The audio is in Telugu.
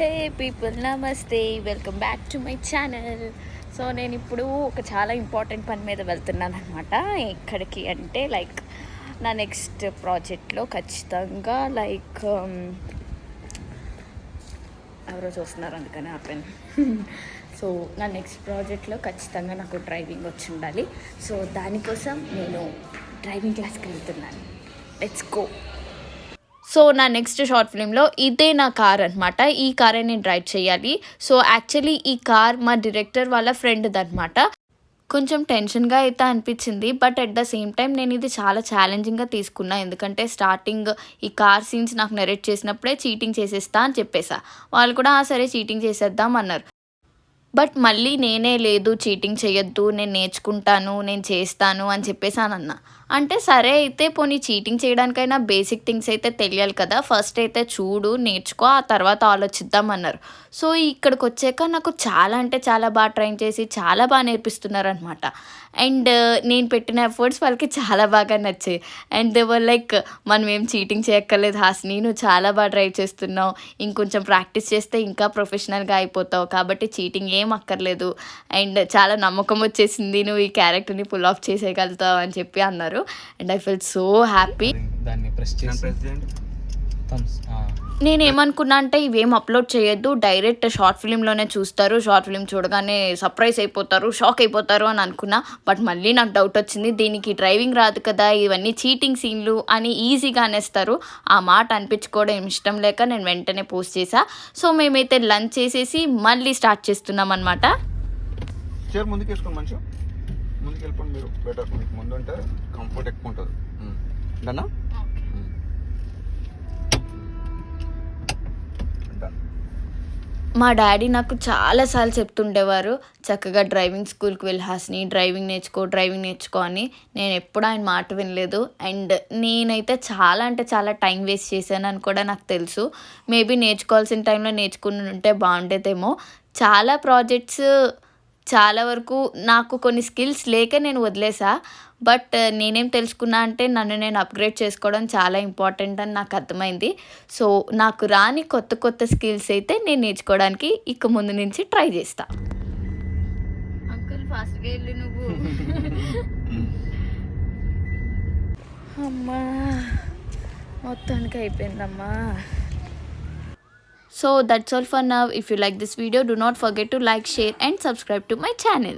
హే పీపుల్ నమస్తే, welcome back to my channel. So నేను ఇప్పుడు ఒక చాలా ఇంపార్టెంట్ పని మీద వెళ్తున్నాను అనమాట. ఎక్కడికి అంటే లైక్ నా నెక్స్ట్ ప్రాజెక్ట్లో ఖచ్చితంగా లైక్ ఎవరో చూస్తున్నారు అందుకని ఆపాను. సో నా నెక్స్ట్ ప్రాజెక్ట్లో ఖచ్చితంగా నాకు డ్రైవింగ్ వచ్చి ఉండాలి. సో దానికోసం నేను డ్రైవింగ్ క్లాస్కి వెళ్తున్నాను. Let's go. సో నా నెక్స్ట్ షార్ట్ ఫిలింలో ఇదే నా కార్ అనమాట. ఈ కారే నేను డ్రైవ్ చేయాలి. సో యాక్చువల్లీ ఈ కార్ మా డైరెక్టర్ వాళ్ళ ఫ్రెండ్ది అనమాట. కొంచెం టెన్షన్గా అయితే అనిపించింది, but at the same time నేను ఇది చాలా ఛాలెంజింగ్గా తీసుకున్నా. ఎందుకంటే స్టార్టింగ్ ఈ కార్ సీన్స్ నాకు నెరేట్ చేసినప్పుడే చీటింగ్ చేసేస్తా అని చెప్పేసా. వాళ్ళు కూడా సరే చీటింగ్ చేసేద్దాం అన్నారు. బట్ మళ్ళీ నేనే లేదు చీటింగ్ చేయొద్దు, నేను నేర్చుకుంటాను, నేను చేస్తాను అని చెప్పేసానన్నా. అంటే సరే అయితే పోనీ చీటింగ్ చేయడానికైనా బేసిక్ థింగ్స్ అయితే తెలియాలి కదా, ఫస్ట్ అయితే చూడు నేర్చుకో, ఆ తర్వాత ఆలోచిద్దాం అన్నారు. సో ఇక్కడికి వచ్చాక నాకు చాలా అంటే చాలా బాగా ట్రైన్ చేసి చాలా బాగా నేర్పిస్తున్నారు అనమాట. అండ్ నేను పెట్టిన ఎఫర్ట్స్ వాళ్ళకి చాలా బాగా నచ్చాయి. అండ్ దేవర్ లైక్ మనం ఏం చీటింగ్ చేయక్కర్లేదు హాసిని, నువ్వు చాలా బాగా డ్రైవ్ చేస్తున్నావు, ఇంకొంచెం ప్రాక్టీస్ చేస్తే ఇంకా ప్రొఫెషనల్గా అయిపోతావు, కాబట్టి చీటింగ్ ఏం అక్కర్లేదు, అండ్ చాలా నమ్మకం వచ్చేసింది, నువ్వు ఈ క్యారెక్టర్ని పుల్ ఆఫ్ చేసేయగలుగుతావు అని చెప్పి అన్నారు. And I felt so happy. నేనేమనుకున్నా అంటే ఇవేం అప్లోడ్ చేయొద్దు, డైరెక్ట్ షార్ట్ ఫిలింలోనే చూస్తారు, షార్ట్ ఫిలిం చూడగానే సర్ప్రైజ్ అయిపోతారు, షాక్ అయిపోతారు అని అనుకున్నా. బట్ మళ్ళీ నాకు డౌట్ వచ్చింది, దీనికి డ్రైవింగ్ రాదు కదా, ఇవన్నీ చీటింగ్ సీన్లు అని ఈజీగా అనేస్తారు. ఆ మాట అనిపించుకోవడం ఇష్టం లేక నేను వెంటనే పోస్ట్ చేసా. సో మేమైతే లంచ్ చేసేసి మళ్ళీ స్టార్ట్ చేస్తున్నాం అనమాట. ముందుకు వెళ్ళిపోండి మీరు, బెటర్, మీకు ముందు ఉంటే కంఫర్ట్ ఎక్కువ ఉంటుంది. డన్నా మా డాడీ నాకు చాలాసార్లు చెప్తుండేవారు, చక్కగా డ్రైవింగ్ స్కూల్కి వెళ్ళి హాసిని డ్రైవింగ్ నేర్చుకో అని. నేను ఎప్పుడు ఆయన మాట వినలేదు. అండ్ నేనైతే చాలా అంటే చాలా టైం వేస్ట్ చేశానని కూడా నాకు తెలుసు. మేబీ నేర్చుకోవాల్సిన టైంలో నేర్చుకుని ఉంటే బాగుండేదేమో. చాలా ప్రాజెక్ట్స్ చాలా వరకు నాకు కొన్ని స్కిల్స్ లేక నేను వదిలేసా. బట్ నేనేం తెలుసుకున్నా అంటే నన్ను నేను అప్గ్రేడ్ చేసుకోవడం చాలా ఇంపార్టెంట్ అని నాకు అర్థమైంది. సో నాకు రాని కొత్త కొత్త స్కిల్స్ అయితే నేను నేర్చుకోవడానికి ఇక ముందు నుంచి ట్రై చేస్తా. అంకుల్ ఫాస్ట్గా వెళ్ళి నువ్వు. అమ్మా మొత్తానికి అయిపోయిందమ్మా. So that's all for now. If you like this video, do not forget to like, share and subscribe to my channel.